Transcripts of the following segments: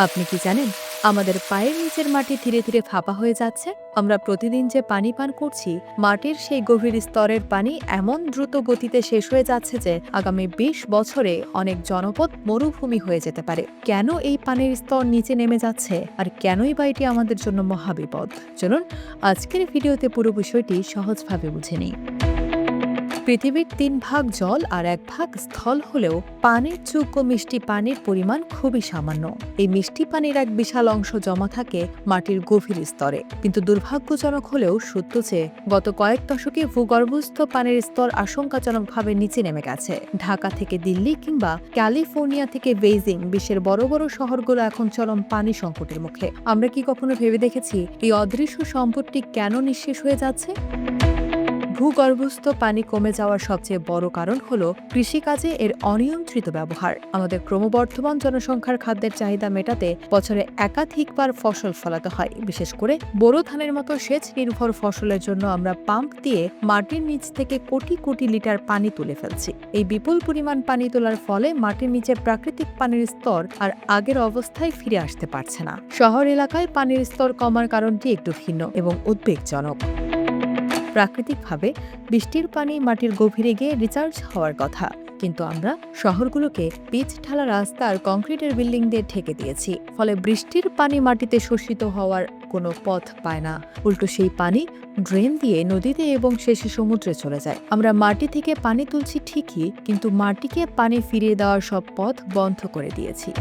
আপনি কি জানেন আমাদের পায়ের নিচের মাটি ধীরে ধীরে ফাঁপা হয়ে যাচ্ছে? আমরা প্রতিদিন যে পানি পান করছি, মাটির সেই গভীর স্তরের পানি এমন দ্রুত গতিতে শেষ হয়ে যাচ্ছে যে আগামী ২০ বছরে অনেক জনপদ মরুভূমি হয়ে যেতে পারে। কেন এই পানির স্তর নিচে নেমে যাচ্ছে, আর কেনই বা এটি আমাদের জন্য মহাবিপদ? চলুন আজকের ভিডিওতে পুরো বিষয়টি সহজভাবে বুঝে নিই। পৃথিবীর ৩ ভাগ জল আর ১ ভাগ স্থল হলেও পানির যোগ্য মিষ্টি পানির পরিমাণ খুবই সামান্য। এই মিষ্টি পানির এক বিশাল অংশ জমা থাকে মাটির গভীর স্তরে। কিন্তু দুর্ভাগ্যজনক হলেও সত্য যে গত কয়েক দশকে ভূগর্ভস্থ পানির স্তর আশঙ্কাজনকভাবে নিচে নেমে গেছে। ঢাকা থেকে দিল্লি কিংবা ক্যালিফোর্নিয়া থেকে বেইজিং, বিশ্বের বড় বড় শহরগুলো এখন চরম পানি সংকটের মুখে। আমরা কি কখনো ভেবে দেখেছি এই অদৃশ্য সম্পদটি কেন নিঃশেষ হয়ে যাচ্ছে? ভূগর্ভস্থ পানি কমে যাওয়ার সবচেয়ে বড় কারণ হল কৃষিকাজে এর অনিয়ন্ত্রিত ব্যবহার। আমাদের ক্রমবর্ধমান জনসংখ্যার খাদ্যের চাহিদা মেটাতে বছরে একাধিকবার ফসল ফলাতে হয়। বিশেষ করে বোরো ধানের মতো সেচ নির্ভর ফসলের জন্য আমরা পাম্প দিয়ে মাটির নিচ থেকে কোটি কোটি লিটার পানি তুলে ফেলছি। এই বিপুল পরিমাণ পানি তোলার ফলে মাটির নিচে প্রাকৃতিক পানির স্তর আর আগের অবস্থায় ফিরে আসতে পারছে না। শহর এলাকায় পানির স্তর কমার কারণটি একটু ভিন্ন এবং উদ্বেগজনক। প্রাকৃতিকভাবে বৃষ্টির পানি মাটির গভীরে গিয়ে রিচার্জ হওয়ার কথা, কিন্তু আমরা শহরগুলোকে পিচ ঢালা রাস্তা আর কংক্রিটের বিল্ডিং দিয়ে ঢেকে দিয়েছি। ফলে বৃষ্টির পানি মাটিতে শোষিত হওয়ার কোনো পথ পায় না। উল্টো সেই পানি ড্রেন দিয়ে নদীতে এবং শেষে সমুদ্রে চলে যায়। আমরা মাটি থেকে পানি তুলছি ঠিকই, কিন্তু মাটিকে পানি ফিরিয়ে দেওয়ার সব পথ বন্ধ করে দিয়েছি।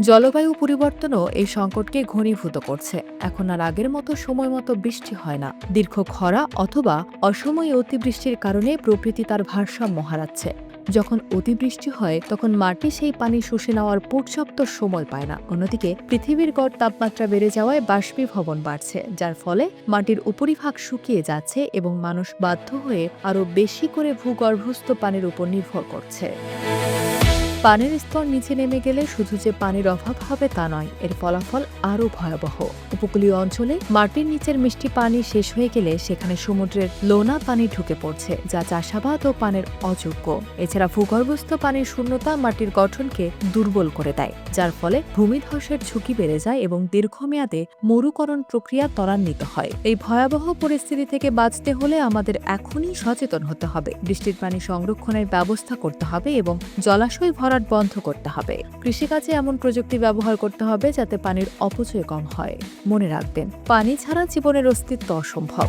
জলবায়ু পরিবর্তনও এই সংকটকে ঘনীভূত করছে। এখন আর আগের মতো সময় মতো বৃষ্টি হয় না। দীর্ঘ খরা অথবা অসময়ে অতিবৃষ্টির কারণে প্রকৃতি তার ভারসাম্য হারাচ্ছে। যখন অতিবৃষ্টি হয় তখন মাটি সেই পানি শুষে নেওয়ার পর্যাপ্ত সময় পায় না। অন্যদিকে পৃথিবীর গড় তাপমাত্রা বেড়ে যাওয়ায় বাষ্পীভবন বাড়ছে, যার ফলে মাটির উপরিভাগ শুকিয়ে যাচ্ছে এবং মানুষ বাধ্য হয়ে আরও বেশি করে ভূগর্ভস্থ পানির উপর নির্ভর করছে। পানির স্তর নিচে নেমে গেলে শুধু যে পানির অভাব হবে তা নয়, এর ফলাফল আরও ভয়াবহ। উপকূলীয় অঞ্চলে মাটির নিচের মিষ্টি পানি শেষ হয়ে গেলে সেখানে সমুদ্রের লোনা পানি ঢুকে পড়ছে, যা চাষাবাদ ও পানের অযোগ্য। এছাড়া ভূগর্ভস্থ পানির শূন্যতা মাটির গঠনকে দুর্বল করে দেয়, যার ফলে ভূমিধসের ঝুঁকি বেড়ে যায় এবং দীর্ঘমেয়াদে মরুকরণ প্রক্রিয়া ত্বরান্বিত হয়। এই ভয়াবহ পরিস্থিতি থেকে বাঁচতে হলে আমাদের এখনই সচেতন হতে হবে। বৃষ্টির পানি সংরক্ষণের ব্যবস্থা করতে হবে এবং জলাশয় ভরাট বন্ধ করতে হবে। কৃষিকাজে এমন প্রযুক্তি ব্যবহার করতে হবে যাতে পানির অপচয় কম হয়। মনে রাখবেন, পানি ছাড়া জীবনের অস্তিত্ব অসম্ভব।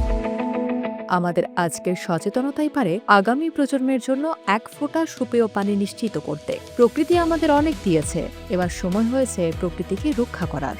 আমাদের আজকের সচেতনতাই পারে আগামী প্রজন্মের জন্য এক ফোঁটা সুপেয় পানি নিশ্চিত করতে। প্রকৃতি আমাদের অনেক দিয়েছে, এবার সময় হয়েছে প্রকৃতিকে রক্ষা করার।